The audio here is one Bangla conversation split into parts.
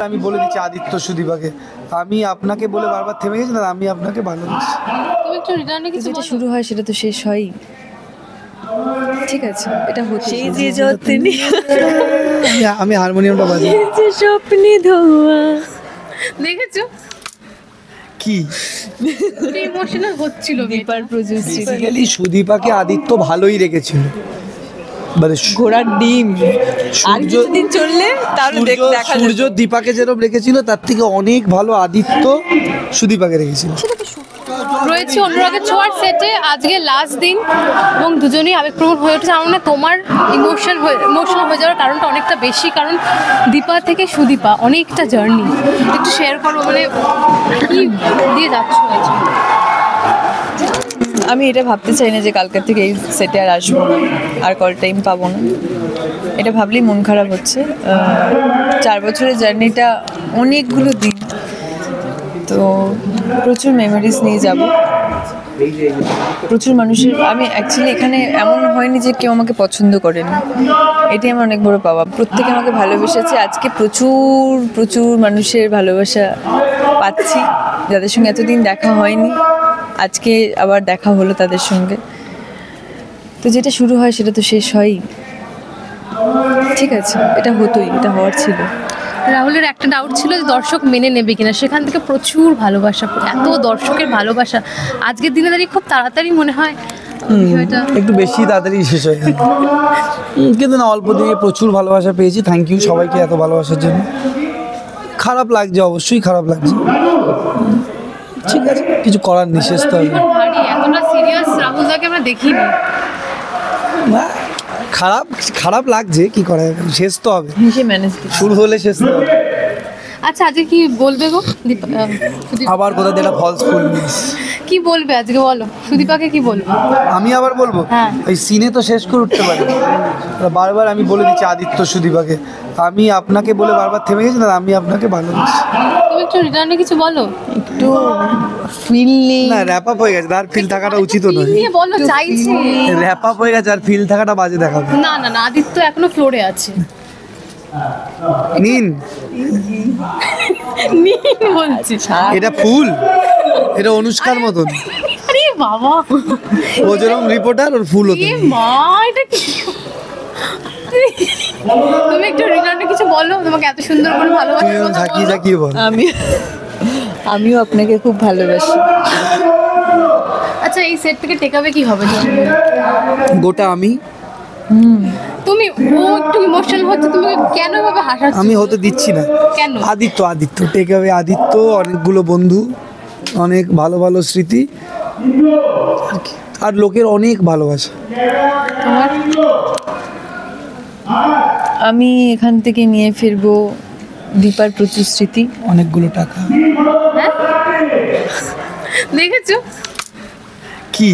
আমি বলে দিচ্ছি আদিত্য সুদীপাকে, আমি আপনাকে বলে বারবার থেমে গেছি না, আমি আপনাকে ভালোবাসি। তুমি একটু রিটার্নে কিছু যেটা শুরু হয় সেটা তো শেষ হয়ই। ঠিক আছে, এটা হচ্ছে যে যতনি আমি হারমোনিয়ামটা বাজাই। যে স্বপ্নে ধোয়া দেখেছো কি ইমোশনাল হচ্ছিল দীপার প্রযোজক বেসিক্যালি সুদীপাকে আদিত্য ভালোই রেখেছিল, মানে ঘোড়ার ডিম। আর কিছুদিন চললে তাহলে দেখা সূর্য দীপাকে যেরকম রেখেছিল তার থেকে অনেক ভালো আদিত্য সুদীপাকে রেখেছিল। রয়েছে অনুরাগের ছোঁয়ার সেটে আজকে লাস্ট দিন এবং দুজনেই আবেগপ্রবণ হয়ে উঠেছে। আমার মনে হয় তোমার ইমোশনাল হয়ে যাওয়ার কারণটা অনেকটা বেশি, কারণ দীপা থেকে সুদীপা অনেকটা জার্নি। একটু শেয়ার করো, মানে কি দিয়ে যাচ্ছ আজ? আমি এটা ভাবতে চাই না যে কালকের থেকে এই সেটে আর আসবো না, আর কল টাইম পাবো না। এটা ভাবলেই মন খারাপ হচ্ছে। 4 বছরের জার্নিটা অনেকগুলো দিন, তো প্রচুর মেমোরিজ নিয়ে যাব, প্রচুর মানুষের। আমি অ্যাকচুয়ালি এখানে এমন হয়নি যে কেউ আমাকে পছন্দ করেনি, এটাই আমার অনেক বড় পাওয়া। প্রত্যেকে আমাকে ভালোবেসেছে। আজকে প্রচুর প্রচুর মানুষের ভালোবাসা পাচ্ছি, যাদের সঙ্গে এতদিন দেখা হয়নি, আজকে আবার দেখা হলো তাদের সঙ্গে। তো যেটা শুরু হয় সেটা তো শেষ হয়ই। ঠিক আছে, এটা হতোই, এটা হওয়ার ছিল। রাহুলের একটা ডাউট ছিল যে দর্শক মেনে নেবে কিনা, সেখান থেকে প্রচুর ভালোবাসা, এত দর্শকের ভালোবাসা আজকের দিনে দাঁড়িয়ে খুব তাড়াতাড়ি মনে হয় বিষয়টা একটু বেশি তাড়াতাড়ি শেষ হয়ে গেল, কিন্তু না, অল্প দিনে প্রচুর ভালোবাসা পেয়েছি। থ্যাংক ইউ সবাইকে এত ভালোবাসার জন্য। খারাপ লাগছে, অবশ্যই খারাপ লাগছে, ঠিক আছে, কিছু করার নেই, শেষ তো হবে। ভারী, এতটা সিরিয়াস রাহুলদাকে আমরা দেখিনি। না, খারাপ লাগছে, কি করা যাবে, শেষ তো হবে। হেসে ম্যানেজ শুরু হলে শেষ তো হবে। আচ্ছা, আজকে কি বলবে গো সুদীপা? আবার কোথা দিয়ে ফলস ফুল মিস কি বলবে আজকে, বলো সুদীপাকে কি বলবে? আমি আবার বলবো, হ্যাঁ। ওই সিনে তো শেষ করে উঠতে পারি, বারবার আমি বলে দিচ্ছি আদিত্য সুদীপাকে, আমি আপনাকে বলে বারবার থেমে গেছি না, আমি আপনাকে ভালোবাসি। তুমি একটু রিটার্নে কিছু বলো, একটু ফিল নেই না, র্যাপ আপ হয়ে গেছে, আর ফিল থাকাটা উচিত নয়। নিয়ে বলো, চাইছে। র্যাপ আপ হয়ে গেছে, আর ফিল থাকাটা বাজে দেখাবে। না না না, আদিত্য এখনো ফ্লোরে আছে। নিন, বলছি এটা ফুল, এটা অনুষ্কার মতন, আরে বাবা, ও যেরকম রিপোর্টার ওর ফুল হতো। এ মা, এটা কি? তুমি একটু রিটার্নে কিছু বলো, তোমাকে এত সুন্দর করে তুই ভালোবাসি। যেরকম ঝাঁকিয়ে বল। আমিও আপনাকে খুব ভালোবাসি। আচ্ছা, এই সেট থেকে টেকাবে কি হবে? গোটা আমি তুমি, ও একটু ইমোশনাল হচ্ছে, তুমি কেন ভাবে হাসাচ্ছ? আমি হতে দিচ্ছি না। কেন? আদিত্য টেক আওয়ে আদিত্য, অনেকগুলো বন্ধু, অনেক ভালো ভালো স্মৃতি, আর লোকের অনেক ভালোবাসা। তোমার আমি এখান থেকে নিয়ে ফিরবো দীপার প্রচুর স্মৃতি, অনেকগুলো টাকা। দেখেছো কি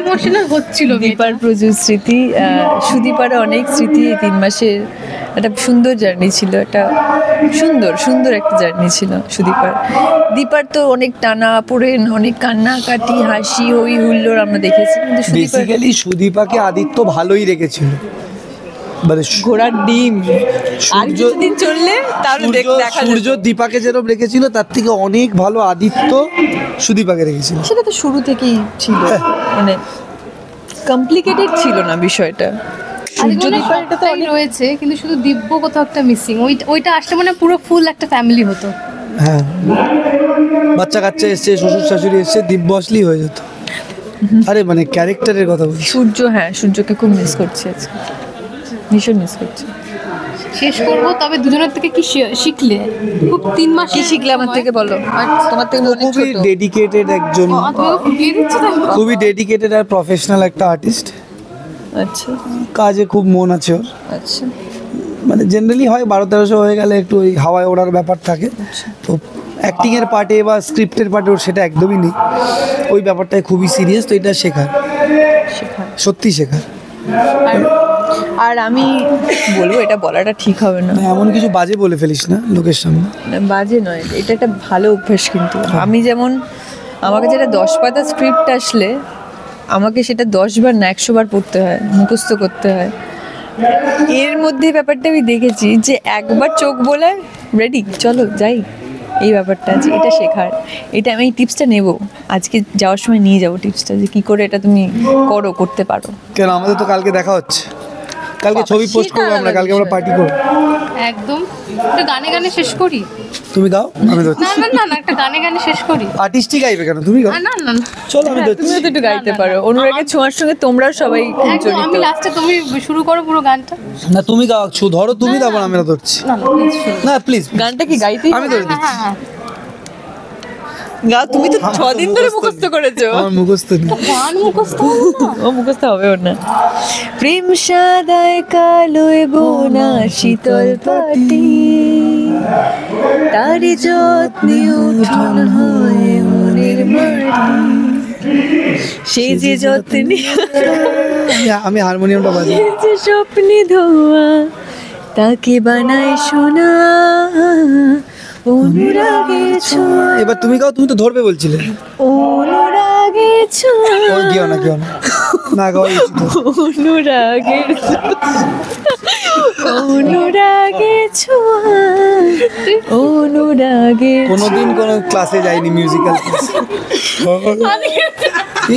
ইমোশনাল হচ্ছিল দীপার প্রচুর স্মৃতি, সুদীপারও অনেক স্মৃতি। এই 3 মাসের একটা সুন্দর জার্নি ছিল, একটা সুন্দর একটা জার্নি ছিল সুদীপার। দীপার তো অনেক টানা পড়েন, অনেক কান্নাকাটি, হাসি, হই হুল্লোড় আমরা দেখেছি, কিন্তু সুদীপার বেসিক্যালি সুদীপাকে আদিত্য ভালোই রেখেছিল, মানে ঘোড়ার ডিম। আর কিছুদিন চললে তাহলে দেখা সূর্য দীপাকে যেরকম রেখেছিল তার থেকে অনেক ভালো আদিত্য সুদীপাকে রেখেছিল। সেটা তো শুরু থেকেই ছিল, মানে কমপ্লিকেটেড ছিল না বিষয়টা। এটা তো রয়েছে, কিন্তু শুধু দিব্য কোথাও একটা মিসিং। ওইটা আসলে মানে পুরো ফুল একটা ফ্যামিলি হতো। হ্যাঁ, বাচ্চা কাচ্চা এসছে, শ্বশুর শাশুড়ি এসছে, দিব্য আসলেই হয়ে যেত। আরে মানে ক্যারেক্টারের কথা বলছি। সূর্যকে খুব মিস করছি আজকে, ভীষণ মিস করছি। শেষ করবো, তবে দুজনের থেকে কি শিখলে? খুব 3 মাস কি শিখলে আমার থেকে বলো? তোমার থেকে অনেক খুবই ছোট। ডেডিকেটেড একজন, খুবই ডেডিকেটেড আর প্রফেশনাল একটা আর্টিস্ট। আচ্ছা কাজে খুব মন আছে ওর। আচ্ছা, মানে জেনারেলি হয় 12-1300 হয়ে গেলে একটু ওই হাওয়ায় ওড়ার ব্যাপার থাকে, তো অ্যাক্টিংয়ের পার্টে বা স্ক্রিপ্টের পার্টে ওর সেটা একদমই নেই। ওই ব্যাপারটাই খুবই সিরিয়াস, তো এটা শেখার, সত্যি শেখার। আর আমি বলবো, এটা বলাটা ঠিক হবে না, এমন কিছু বাজে বলে ফেলিস না লোকের সামনে। বাজে নয়, এটা একটা ভালো অভ্যাস। কিন্তু আমি যেমন, আমাকে যেটা 10 পাতা স্ক্রিপ্ট আসলে আমাকে সেটা 10 বার না 100 বার পড়তে হয়, মুখস্থ করতে হয়। এর মধ্যে ব্যাপারটা আমি দেখেছি যে একবার চোখ বলে রেডি চলো যাই, এই ব্যাপারটা আছে, এটা শেখার, এটা আমি এই টিপসটা নেব, আজকে যাওয়ার সময় নিয়ে যাবো টিপসটা যে কি করে এটা তুমি করতে পারো। কেন আমাদের তো কালকে দেখা হচ্ছে, কালকে ছবি পোস্ট করবো আমরা, কালকে আমরা পার্টি করবো। একদম একটা গানে গানে শেষ করি। তুমি গাও, আমি ধরছি। না না না না, একটা গানে গানে শেষ করি। আর্টিস্টই গাইবে কেন, তুমি গাও। না না না না। চলো আমি ধরছি। তুমিও তো একটু গাইতে পারো, অনুরাগের ছোঁয়ার সঙ্গে তোমরাও সবাই খুব একদম, জড়িত। আমি লাস্টে তুমি শুরু করো পুরো গানটা। না তুমি গাও, ধরো তুমি, তারপর আমি ধরছি। না না please শুরু। না প্লিজ, গানটা কি গাইতে আমি ধরে দিচ্ছি। হ্যাঁ হ্যাঁ গাও, তুমি তো আমার 6 দিন ধরে মুখস্থ করেছো। আমার মুখস্থ নেই। গান মুখস্থ হলো না। ও মুখস্থ হবে ওর না। প্রেম সাদায় কালোয় বোনা শীতল পাটি, তারি যত্নে উঠন হয় মনের মাটি, সেই যে যত্নে আমি হারমোনিয়ামটা বাজাই। সেই যে স্বপ্নে ধোয়া তাকে বানায় সোনা, অনুরাগের ছোঁয়া, এবার তুমি গাও, তুমি তো ধরবে বলছিলে। অনুরাগের ছোঁয়া, ও গিয়েও না, গিয়েও না, না গাও। অনুরাগের অনুরাগের ছোঁয়া, অনুরাগের কোনোদিন কোনো ক্লাসে যাইনি, মিউজিক্যাল ক্লাস।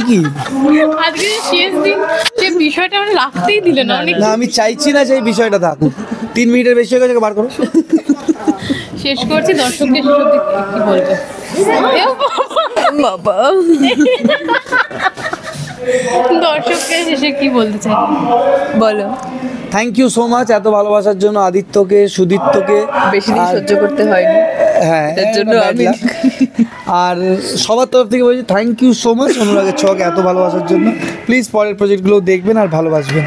কি আজকে যে শেষ দিন, যে বিষয়টা আমরা রাখতেই দিলে না অনেক। না, আমি চাইছি না যে এই বিষয়টা থাকুক। 3 মিনিটের বেশি হয়ে গেছে, বার করো। শেষ করছি, দর্শককে শেষ অবধি কি বলবে? এও বাবা, দর্শককে শেষে কি বলতে চাই? বলো। থ্যাংক ইউ সো মাচ এত ভালোবাসার জন্য, আদিত্যকে, সুদীপ্তকে। বেশি দিন আর- সহ্য করতে হয়নি, হ্যাঁ, এটার জন্য এটা bad আমি luck। আর সবার তরফ থেকে বলছি থ্যাংক ইউ সো মাচ অনুরাগের ছোঁয়াকে এত ভালোবাসার জন্য। প্লিজ পরের প্রজেক্টগুলো দেখবেন আর ভালোবাসবেন।